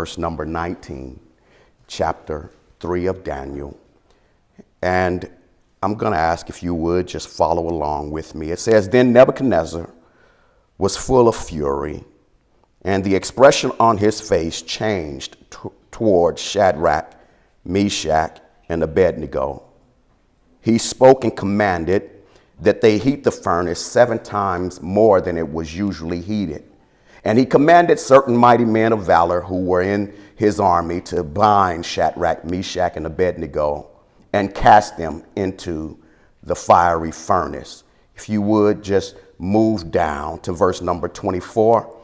verse number 19, chapter 3 of Daniel. And I'm going to ask if you would just follow along with me. It says, Then Nebuchadnezzar was full of fury, and the expression on his face changed towards Shadrach, Meshach, and Abednego. He spoke and commanded that they heat the furnace 7 times more than it was usually heated. And he commanded certain mighty men of valor who were in his army to bind Shadrach, Meshach, and Abednego and cast them into the fiery furnace. If you would just move down to verse number 24.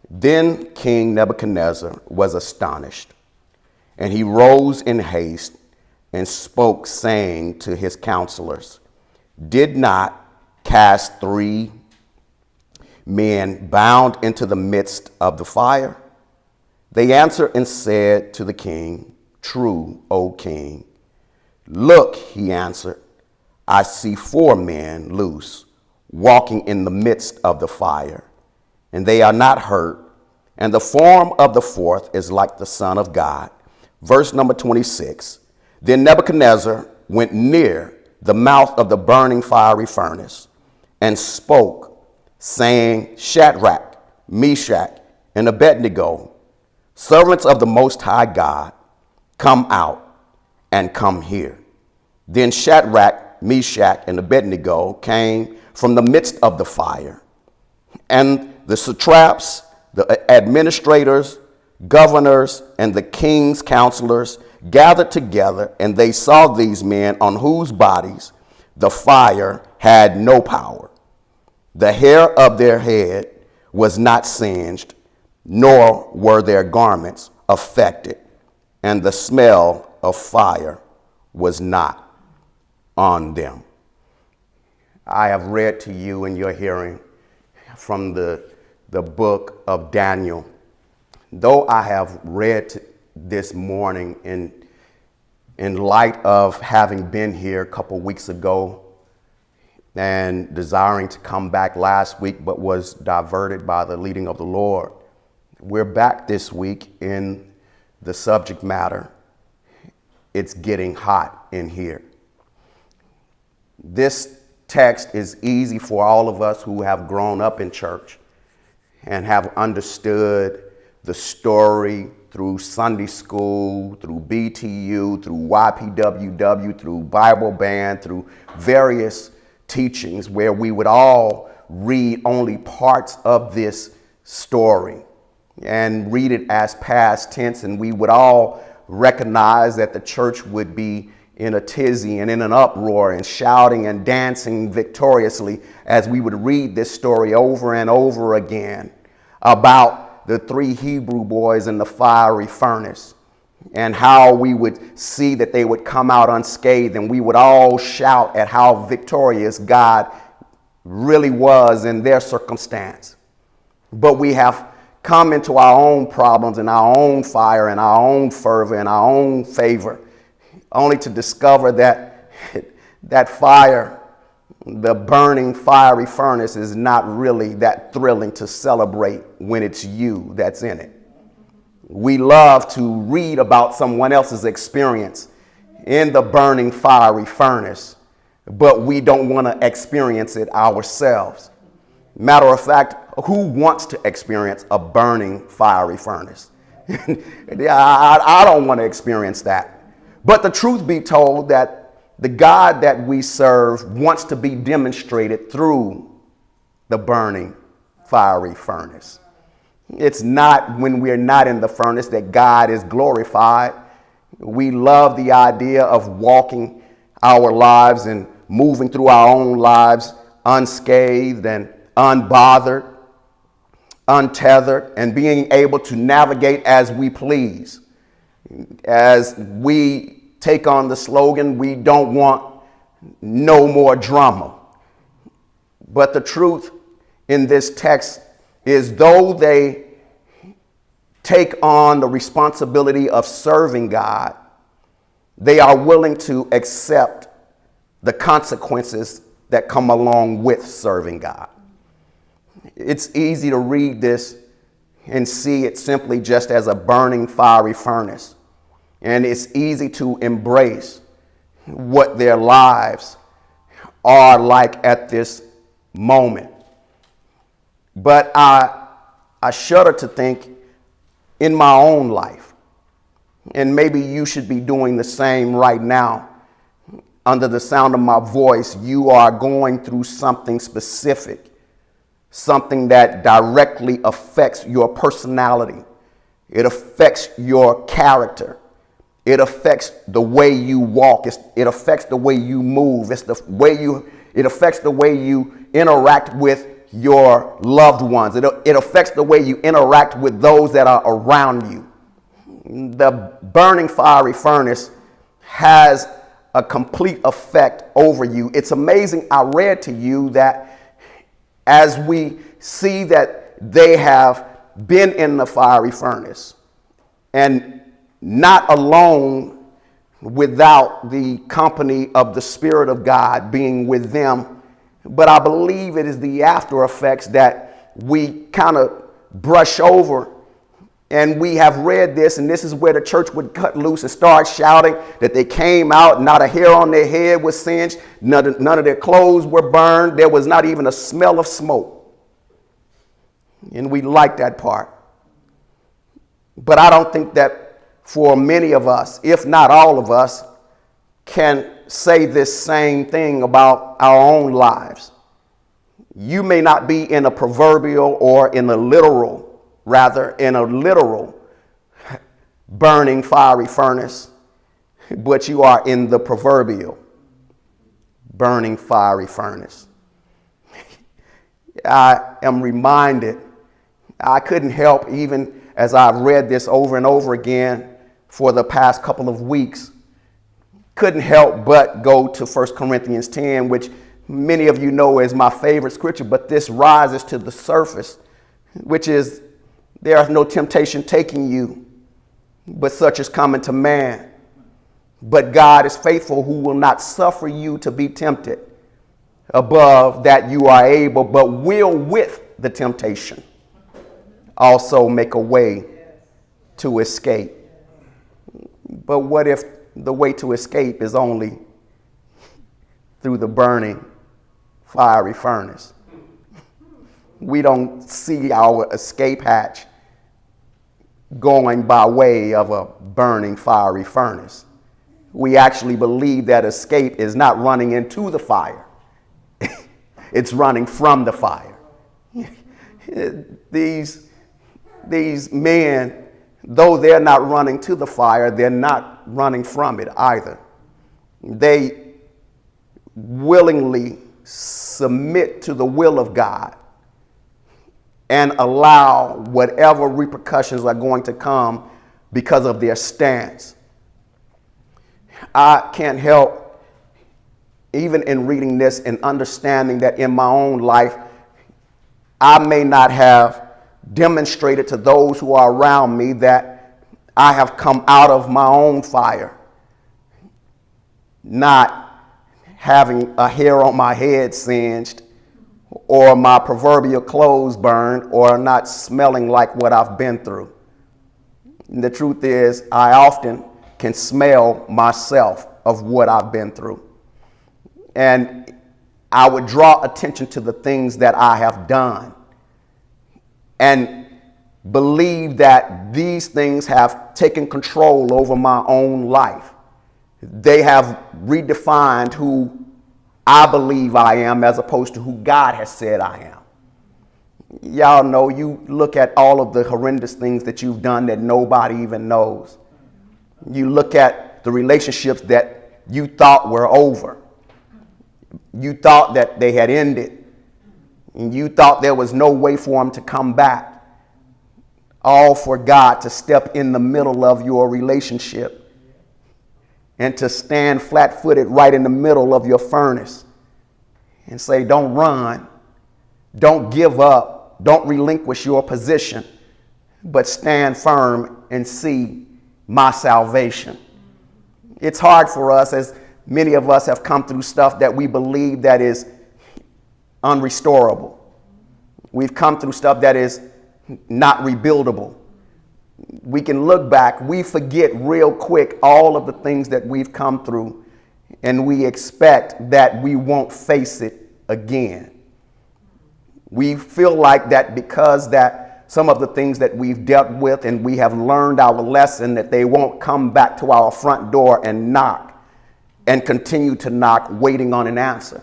Then King Nebuchadnezzar was astonished, and he rose in haste and spoke, saying to his counselors, Did not cast 3 men bound into the midst of the fire? They answered and said to the king, True, O king. Look, he answered, I see 4 men loose, walking in the midst of the fire, and they are not hurt, and the form of the 4th is like the Son of God. Verse number 26. Then Nebuchadnezzar went near the mouth of the burning fiery furnace and spoke, saying, Shadrach, Meshach, and Abednego, servants of the Most High God, come out and come here. Then Shadrach, Meshach, and Abednego came from the midst of the fire. And the satraps, the administrators, governors, and the king's counselors gathered together, and they saw these men on whose bodies the fire had no power. The hair of their head was not singed, nor were their garments affected, and the smell of fire was not on them. I have read to you in your hearing from the book of Daniel. Though I have read this morning in light of having been here a couple weeks ago and desiring to come back last week, but was diverted by the leading of the Lord, we're back this week in the subject matter. It's getting hot in here. This text is easy for all of us who have grown up in church and have understood the story through Sunday school, through BTU, through YPWW, through Bible Band, through various teachings where we would all read only parts of this story and read it as past tense, and we would all recognize that the church would be in a tizzy and in an uproar and shouting and dancing victoriously as we would read this story over and over again about the 3 Hebrew boys in the fiery furnace and how we would see that they would come out unscathed, and we would all shout at how victorious God really was in their circumstance. But we have come into our own problems and our own fire and our own fervor and our own favor, only to discover that that fire, the burning fiery furnace, is not really that thrilling to celebrate when it's you that's in it. We love to read about someone else's experience in the burning fiery furnace, but we don't want to experience it ourselves. Matter of fact, who wants to experience a burning fiery furnace? I don't want to experience that. But the truth be told, that the God that we serve wants to be demonstrated through the burning fiery furnace. It's not when we're not in the furnace that God is glorified. We love the idea of walking our lives and moving through our own lives unscathed and unbothered, untethered, and being able to navigate as we please. As we take on the slogan, we don't want no more drama. But the truth in this text is, though they take on the responsibility of serving God, they are willing to accept the consequences that come along with serving God. It's easy to read this and see it simply just as a burning fiery furnace. And it's easy to embrace what their lives are like at this moment. But I shudder to think in my own life, and maybe you should be doing the same right now. Under the sound of my voice, you are going through something specific, something that directly affects your personality. It affects your character. It affects the way you walk. It affects the way you move. It affects the way you interact with your loved ones. It affects the way you interact with those that are around you. The burning fiery furnace has a complete effect over you. It's amazing. I read to you that as we see that they have been in the fiery furnace and not alone without the company of the Spirit of God being with them, but I believe it is the after effects that we kind of brush over. And we have read this, and this is where the church would cut loose and start shouting that they came out, not a hair on their head was singed, none of their clothes were burned, there was not even a smell of smoke. And we like that part. But I don't think that for many of us, if not all of us, can say this same thing about our own lives. You may not be in a proverbial or in a literal burning fiery furnace, but you are in the proverbial burning fiery furnace. I am reminded, I couldn't help, even as I've read this over and over again for the past couple of weeks, couldn't help but go to 1 Corinthians 10, which many of you know is my favorite scripture, but this rises to the surface, which is, there is no temptation taking you, but such is common to man. But God is faithful, who will not suffer you to be tempted above that you are able, but will with the temptation also make a way to escape. But what if the way to escape is only through the burning fiery furnace? We don't see our escape hatch going by way of a burning fiery furnace. We actually believe that escape is not running into the fire. It's running from the fire. These men, though they're not running to the fire, they're not running from it either. They willingly submit to the will of God and allow whatever repercussions are going to come because of their stance. I can't help, even in reading this and understanding that in my own life, I may not have demonstrated to those who are around me that I have come out of my own fire, not having a hair on my head singed, or my proverbial clothes burned, or not smelling like what I've been through. And the truth is, I often can smell myself of what I've been through. And I would draw attention to the things that I have done and believe that these things have taken control over my own life. They have redefined who I believe I am as opposed to who God has said I am. Y'all know, you look at all of the horrendous things that you've done that nobody even knows. You look at the relationships that you thought were over. You thought that they had ended. And you thought there was no way for them to come back. All for God to step in the middle of your relationship and to stand flat-footed right in the middle of your furnace and say, don't run, don't give up, don't relinquish your position, but stand firm and see my salvation. It's hard for us, as many of us have come through stuff that we believe that is unrestorable. We've come through stuff that is not rebuildable. We can look back, we forget real quick all of the things that we've come through, and we expect that we won't face it again. We feel like that because that some of the things that we've dealt with and we have learned our lesson, that they won't come back to our front door and knock and continue to knock, waiting on an answer.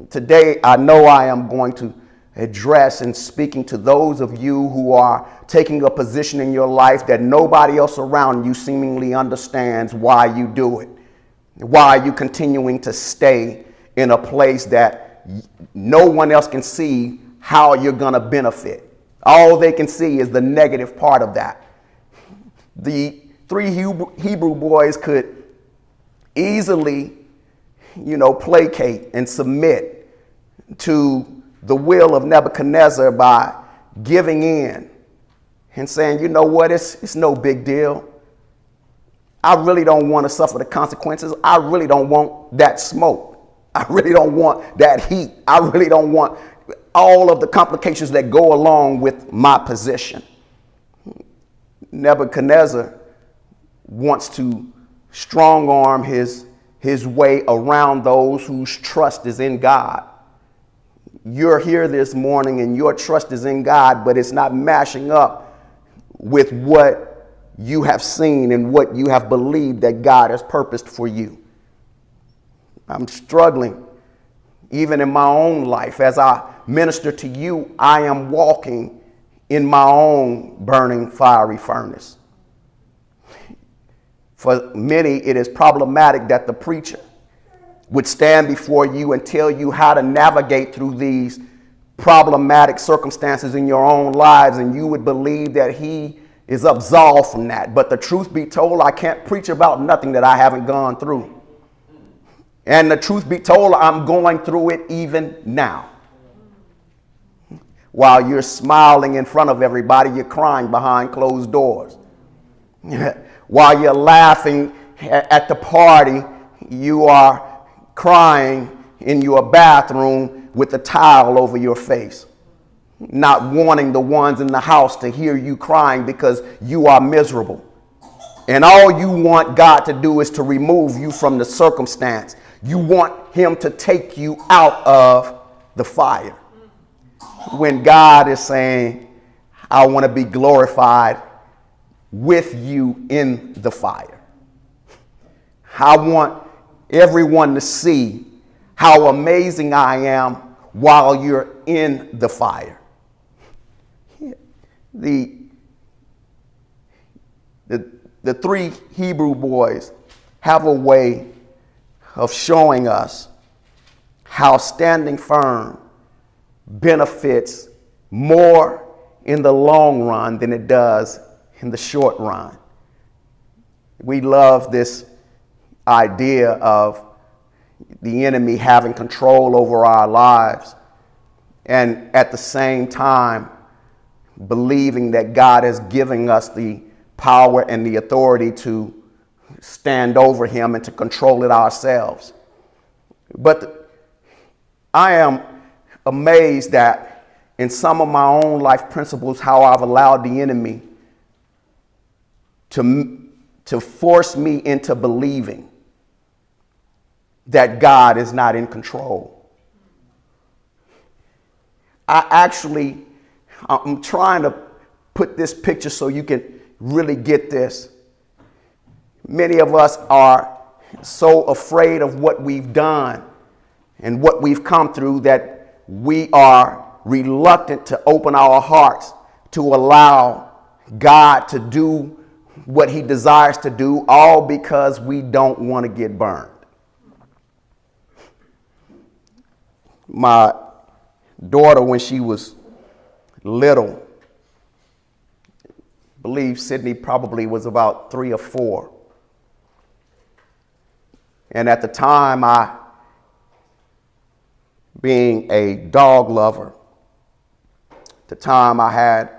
Today, I know I am going to address and speaking to those of you who are taking a position in your life that nobody else around you seemingly understands why you do it. Why are you continuing to stay in a place that no one else can see how you're going to benefit? All they can see is the negative part of that. The three Hebrew boys could easily, placate and submit to the will of Nebuchadnezzar by giving in and saying, you know what, it's no big deal. I really don't want to suffer the consequences. I really don't want that smoke. I really don't want that heat. I really don't want all of the complications that go along with my position. Nebuchadnezzar wants to strong arm his way around those whose trust is in God. You're here this morning and your trust is in God, but it's not mashing up with what you have seen and what you have believed that God has purposed for you. I'm struggling even in my own life. As I minister to you, I am walking in my own burning fiery furnace. For many, it is problematic that the preacher would stand before you and tell you how to navigate through these problematic circumstances in your own lives, and you would believe that he is absolved from that. But the truth be told, I can't preach about nothing that I haven't gone through. And the truth be told, I'm going through it even now. While you're smiling in front of everybody, you're crying behind closed doors. While you're laughing at the party, you are crying in your bathroom with a towel over your face, not wanting the ones in the house to hear you crying because you are miserable. And all you want God to do is to remove you from the circumstance. You want him to take you out of the fire. When God is saying, I want to be glorified with you in the fire. I want everyone to see how amazing I am while you're in the fire. The three Hebrew boys have a way of showing us how standing firm benefits more in the long run than it does in the short run. We love this idea of the enemy having control over our lives, and at the same time believing that God is giving us the power and the authority to stand over him and to control it ourselves. But I am amazed that in some of my own life principles, how I've allowed the enemy to force me into believing that God is not in control. I'm trying to put this picture so you can really get this. Many of us are so afraid of what we've done and what we've come through that we are reluctant to open our hearts to allow God to do what he desires to do, all because we don't want to get burned. My daughter, when she was little, I believe Sydney probably was about 3 or 4. And at the time, being a dog lover, at the time I had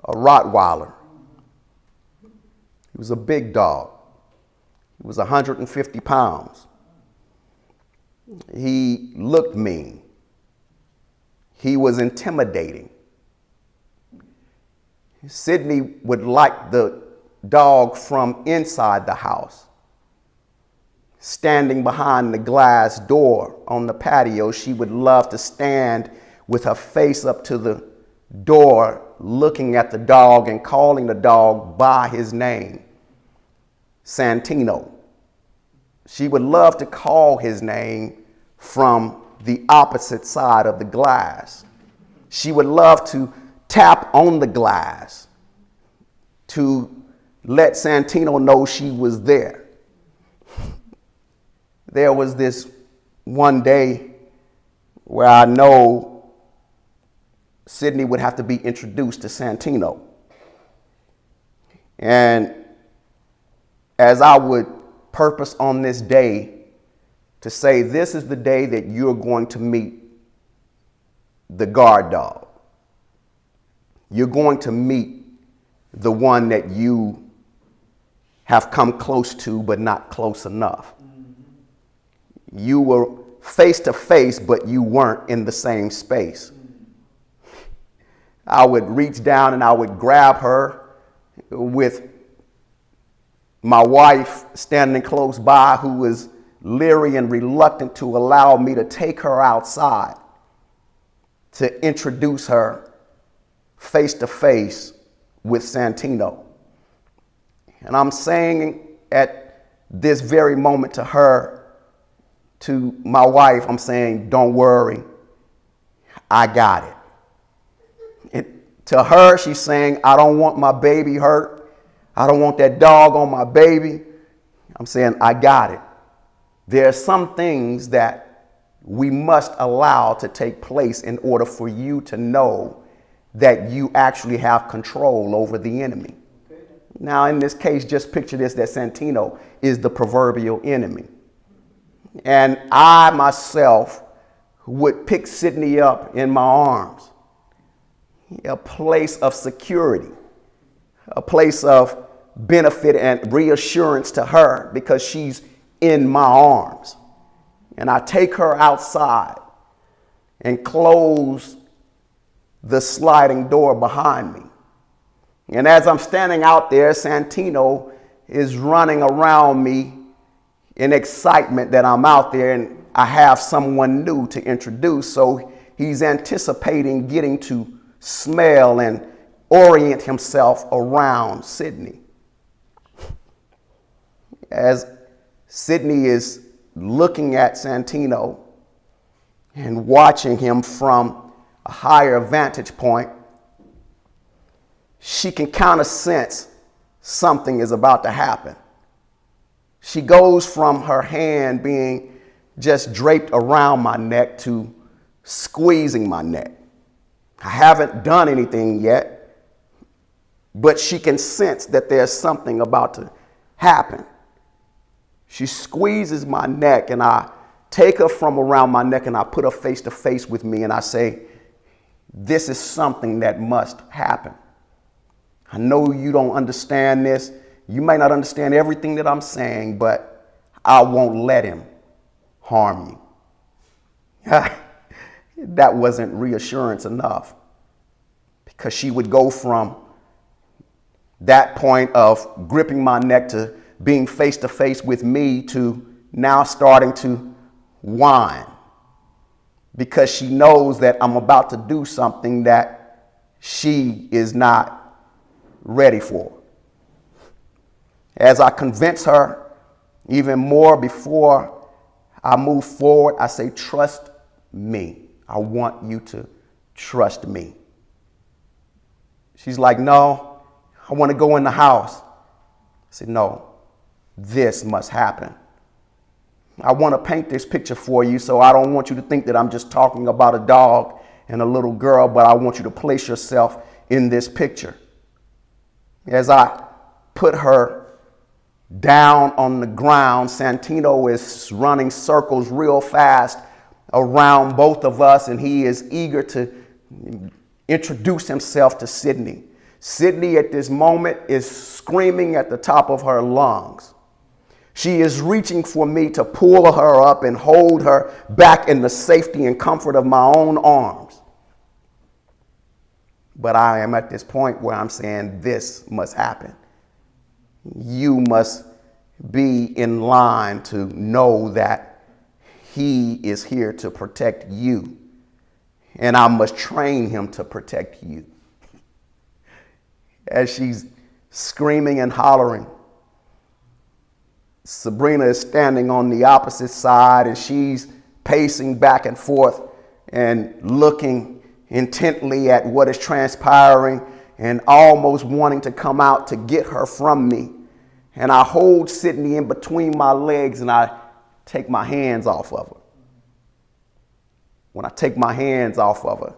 a Rottweiler. He was a big dog. He was 150 pounds. He looked mean. He was intimidating. Sydney would like the dog from inside the house. Standing behind the glass door on the patio, she would love to stand with her face up to the door, looking at the dog and calling the dog by his name, Santino. She would love to call his name from the opposite side of the glass. She would love to tap on the glass to let Santino know she was there. There was this one day where I know Sydney would have to be introduced to Santino. And as I would purpose on this day to say, this is the day that you're going to meet the guard dog. You're going to meet the one that you have come close to, but not close enough. You were face to face, but you weren't in the same space. I would reach down and I would grab her with my wife standing close by, who was leery and reluctant to allow me to take her outside to introduce her face to face with Santino. And I'm saying at this very moment to her, to my wife, I'm saying, don't worry, I got it. And to her, she's saying, I don't want my baby hurt. I don't want that dog on my baby. I'm saying, I got it. There are some things that we must allow to take place in order for you to know that you actually have control over the enemy. Now, in this case, just picture this, that Santino is the proverbial enemy. And I myself would pick Sydney up in my arms, a place of security, a place of benefit and reassurance to her because she's in my arms. And I take her outside and close the sliding door behind me. And as I'm standing out there, Santino is running around me in excitement that I'm out there and I have someone new to introduce. So he's anticipating getting to smell and orient himself around Sydney. As Sydney is looking at Santino and watching him from a higher vantage point, she can kind of sense something is about to happen. She goes from her hand being just draped around my neck to squeezing my neck. I haven't done anything yet, but she can sense that there's something about to happen. She squeezes my neck and I take her from around my neck and I put her face to face with me and I say, this is something that must happen. I know you don't understand this. You may not understand everything that I'm saying, but I won't let him harm you. That wasn't reassurance enough, because she would go from that point of gripping my neck to being face to face with me to now starting to whine, because she knows that I'm about to do something that she is not ready for. As I convince her even more before I move forward, I say, trust me. I want you to trust me. She's like, no, I want to go in the house. I said, no, this must happen. I want to paint this picture for you, so I don't want you to think that I'm just talking about a dog and a little girl, but I want you to place yourself in this picture. As I put her down on the ground, Santino is running circles real fast around both of us, and he is eager to introduce himself to Sydney. Sydney at this moment is screaming at the top of her lungs. She is reaching for me to pull her up and hold her back in the safety and comfort of my own arms. But I am at this point where I'm saying this must happen. You must be in line to know that he is here to protect you. And I must train him to protect you. As she's screaming and hollering, Sabrina is standing on the opposite side, and she's pacing back and forth and looking intently at what is transpiring and almost wanting to come out to get her from me. And I hold Sydney in between my legs and I take my hands off of her. When I take my hands off of her,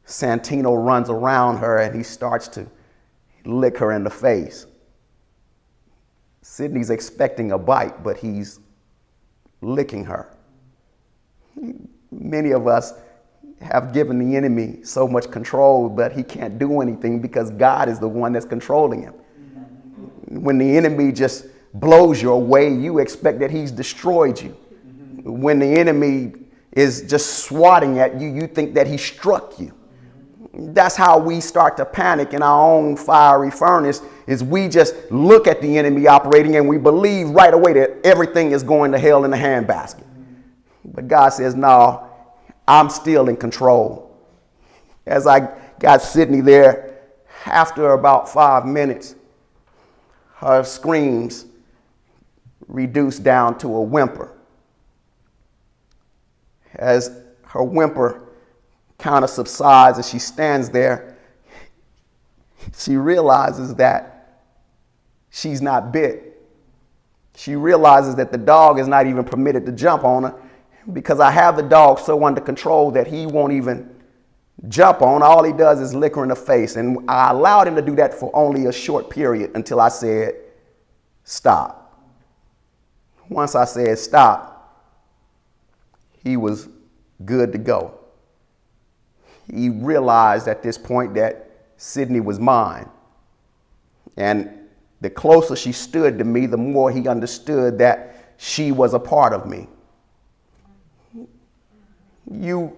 Santino runs around her and he starts to lick her in the face. Sydney's expecting a bite, but he's licking her. Many of us have given the enemy so much control, but he can't do anything because God is the one that's controlling him. When the enemy just blows your way, you expect that he's destroyed you. When the enemy is just swatting at you, you think that he struck you. That's how we start to panic in our own fiery furnace, is we just look at the enemy operating and we believe right away that everything is going to hell in a handbasket. But God says, no, I'm still in control. As I got Sydney there, after about 5 minutes, her screams reduced down to a whimper. As her whimper kind of subsides as she stands there, she realizes that she's not bit. She realizes that the dog is not even permitted to jump on her because I have the dog so under control that he won't even jump on. All he does is lick her in the face. And I allowed him to do that for only a short period until I said, stop. Once I said stop, he was good to go. He realized at this point that Sydney was mine. And the closer she stood to me, the more he understood that she was a part of me. You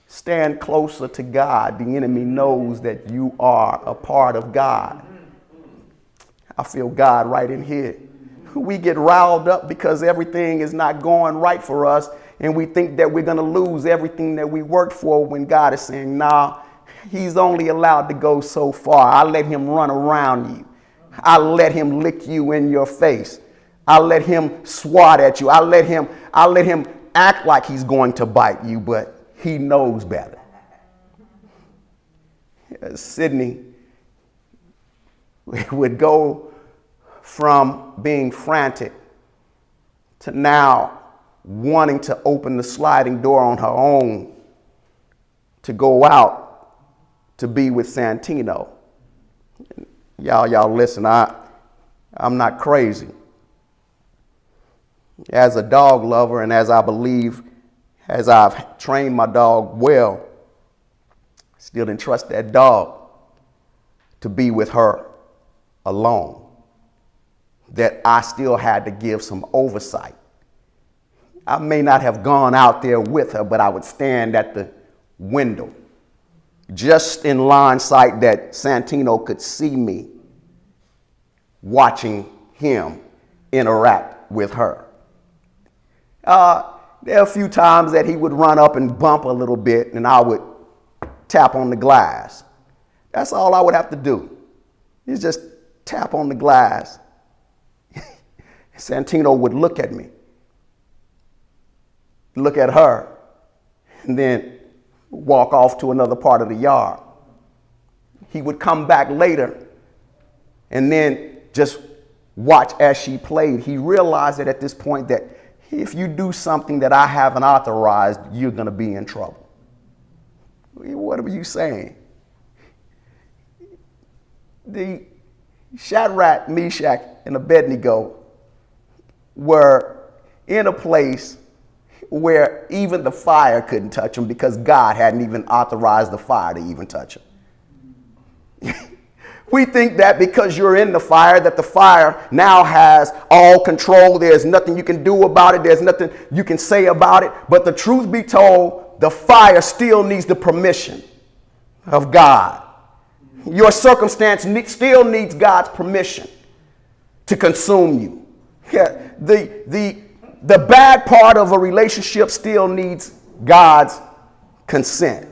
stand closer to God, the enemy knows that you are a part of God. I feel God right in here. We get riled up because everything is not going right for us, and we think that we're going to lose everything that we worked for, when God is saying, nah, he's only allowed to go so far. I let him run around you. I let him lick you in your face. I let him swat at you. I let him act like he's going to bite you, but he knows better. Sydney would go from being frantic to now wanting to open the sliding door on her own to go out to be with Santino. Y'all listen, I'm not crazy. As a dog lover, and as I believe, as I've trained my dog well, still entrust that dog to be with her alone. That I still had to give some oversight. I may not have gone out there with her, but I would stand at the window, just in line sight that Santino could see me watching him interact with her. There are a few times that he would run up and bump a little bit, and I would tap on the glass. That's all I would have to do, is just tap on the glass. Santino would look at me, look at her, and then walk off to another part of the yard. He would come back later and then just watch as she played. He realized that at this point that if you do something that I haven't authorized, you're going to be in trouble. What are you saying? The Shadrach, Meshach, and Abednego were in a place where even the fire couldn't touch them because God hadn't even authorized the fire to even touch them. We think that because you're in the fire, that the fire now has all control. There's nothing you can do about it. There's nothing you can say about it. But the truth be told, the fire still needs the permission of God. Your circumstance still needs God's permission to consume you. Yeah, the bad part of a relationship still needs God's consent.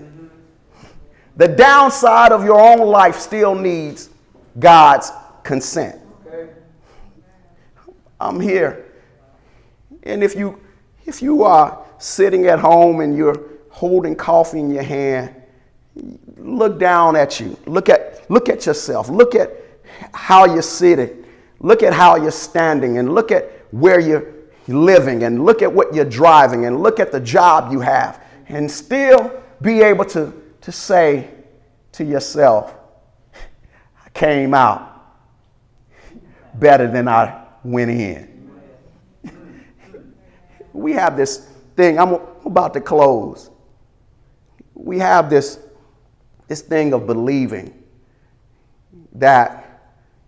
The downside of your own life still needs God's consent. I'm here. And if you are sitting at home and you're holding coffee in your hand, look down at you. Look at yourself. Look at how you're seated. Look at how you're standing, and look at where you're living, and look at what you're driving, and look at the job you have, and still be able to say to yourself, I came out better than I went in. We have this thing, I'm about to close. We have this thing of believing that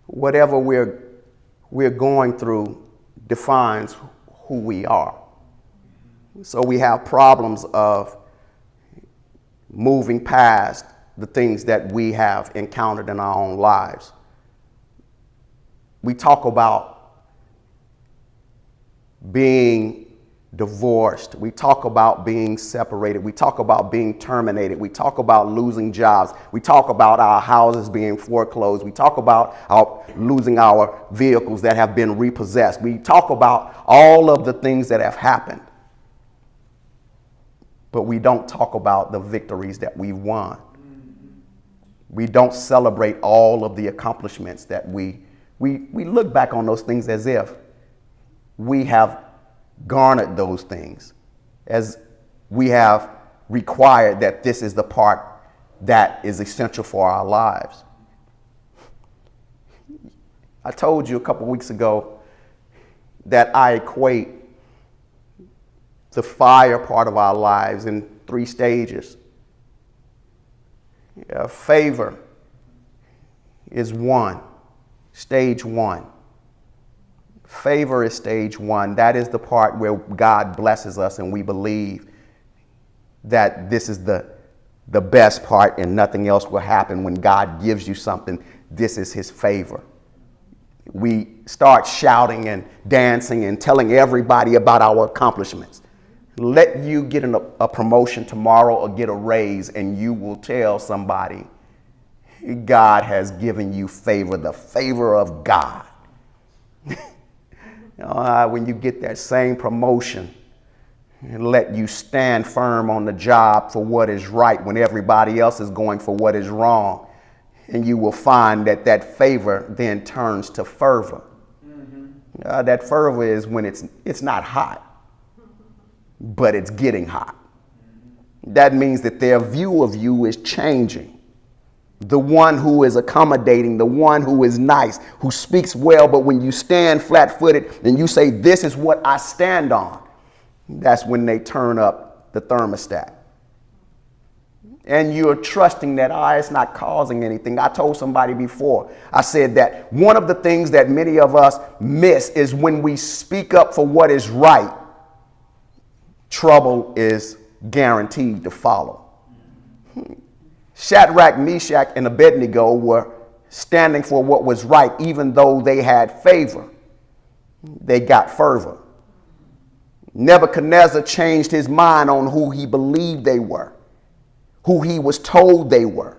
whatever we're going through defines who we are. So we have problems of moving past the things that we have encountered in our own lives. We talk about being divorced. We talk about being separated. We talk about being terminated. We talk about losing jobs. We talk about our houses being foreclosed. We talk about losing our vehicles that have been repossessed. We talk about all of the things that have happened. But we don't talk about the victories that we won. We don't celebrate all of the accomplishments that we look back on those things as if we have garnered those things, as we have required that this is the part that is essential for our lives. I told you a couple weeks ago that I equate the fire part of our lives in 3 stages. Favor is stage 1. Favor is stage 1. That is the part where God blesses us and we believe that this is the best part and nothing else will happen. When God gives you something, this is his favor. We start shouting and dancing and telling everybody about our accomplishments. Let you get a promotion tomorrow or get a raise, and you will tell somebody, God has given you favor, the favor of God. When you get that same promotion, and let you stand firm on the job for what is right when everybody else is going for what is wrong. And you will find that favor then turns to fervor. Mm-hmm. That fervor is when it's not hot, but it's getting hot. That means that their view of you is changing. The one who is accommodating, the one who is nice, who speaks well, but when you stand flat-footed and you say, this is what I stand on, that's when they turn up the thermostat. And you're trusting that it's not causing anything. I told somebody before, I said that one of the things that many of us miss is when we speak up for what is right, trouble is guaranteed to follow. Shadrach, Meshach, and Abednego were standing for what was right, even though they had favor. They got fervor. Nebuchadnezzar changed his mind on who he believed they were, who he was told they were,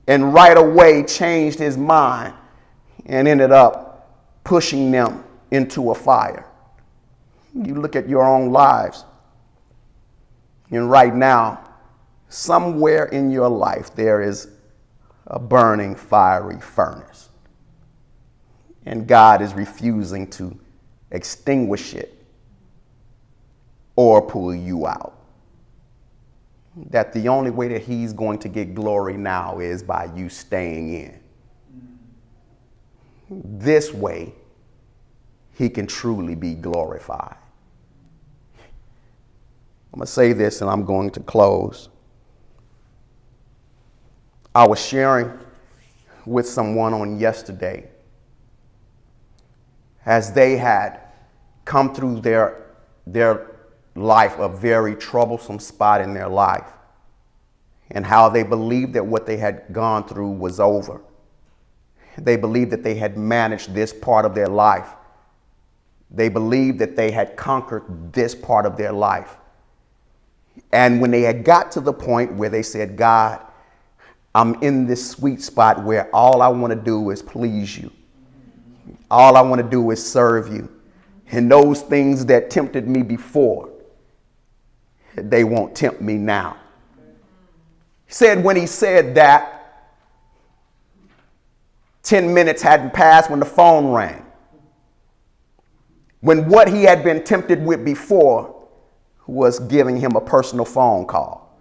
and right away changed his mind and ended up pushing them into a fire. You look at your own lives, and right now, somewhere in your life, there is a burning, fiery furnace. And God is refusing to extinguish it or pull you out. That the only way that he's going to get glory now is by you staying in. This way, he can truly be glorified. I'm going to say this and I'm going to close. I was sharing with someone on yesterday as they had come through their life, a very troublesome spot in their life. and how they believed that what they had gone through was over. They believed that they had managed this part of their life. They believed that they had conquered this part of their life. And when they had got to the point where they said, God, I'm in this sweet spot where all I want to do is please you. All I want to do is serve you. And those things that tempted me before, they won't tempt me now. He said when he said that, 10 minutes hadn't passed when the phone rang. When what he had been tempted with before was giving him a personal phone call.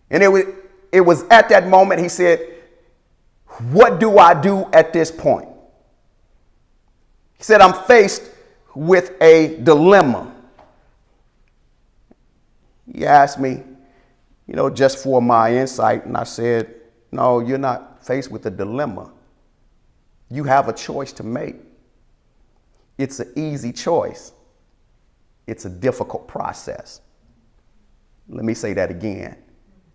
And it was at that moment he said, what do I do at this point? He said, I'm faced with a dilemma. He asked me, just for my insight, and I said, no, you're not faced with a dilemma. You have a choice to make. It's an easy choice. It's a difficult process. Let me say that again.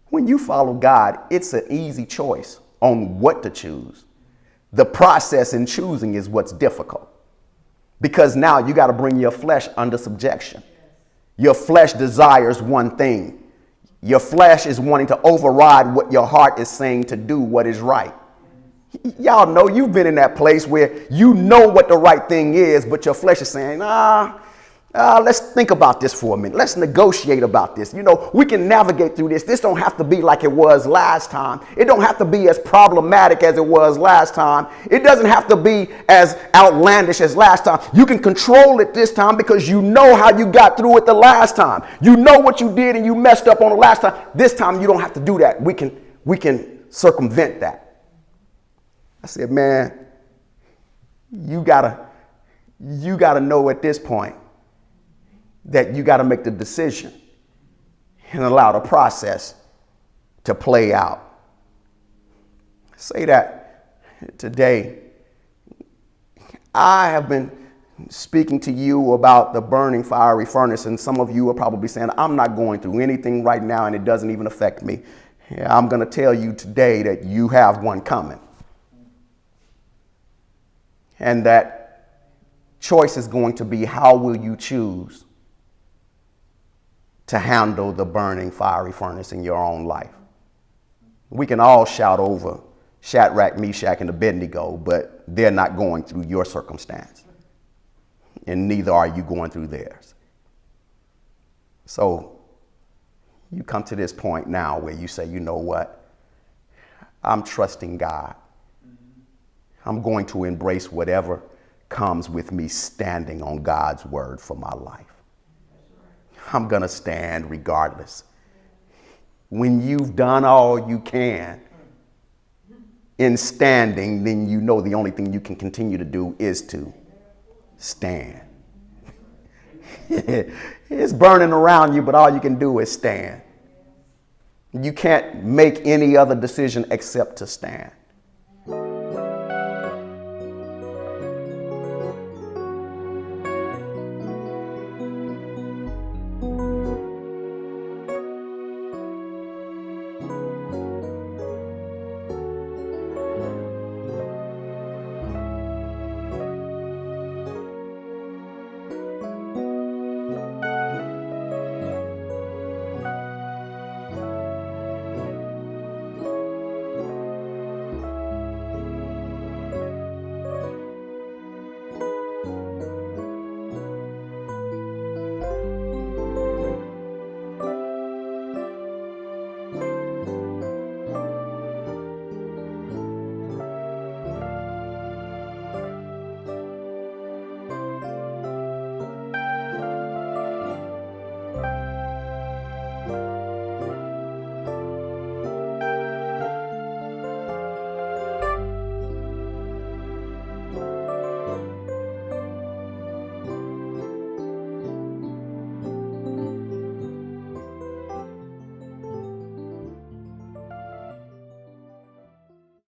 When you follow God, it's an easy choice on what to choose. The process in choosing is what's difficult. Because now you got to bring your flesh under subjection. Your flesh desires one thing. Your flesh is wanting to override what your heart is saying to do what is right. Y'all know you've been in that place where you know what the right thing is, but your flesh is saying, let's think about this for a minute. Let's negotiate about this. We can navigate through this. This don't have to be like it was last time. It don't have to be as problematic as it was last time. It doesn't have to be as outlandish as last time. You can control it this time because you know how you got through it the last time. You know what you did and you messed up on the last time. This time you don't have to do that. We can circumvent that. I said, man, you gotta know at this point that you got to make the decision and allow the process to play out. I say that today. I have been speaking to you about the burning fiery furnace, and some of you are probably saying, I'm not going through anything right now and it doesn't even affect me. Yeah, I'm going to tell you today that you have one coming. And that choice is going to be, how will you choose to handle the burning fiery furnace in your own life? We can all shout over Shadrach, Meshach, and Abednego, but they're not going through your circumstance. And neither are you going through theirs. So you come to this point now where you say, you know what? I'm trusting God. I'm going to embrace whatever comes with me standing on God's word for my life. I'm going to stand regardless. When you've done all you can in standing, then you know the only thing you can continue to do is to stand. It's burning around you, but all you can do is stand. You can't make any other decision except to stand.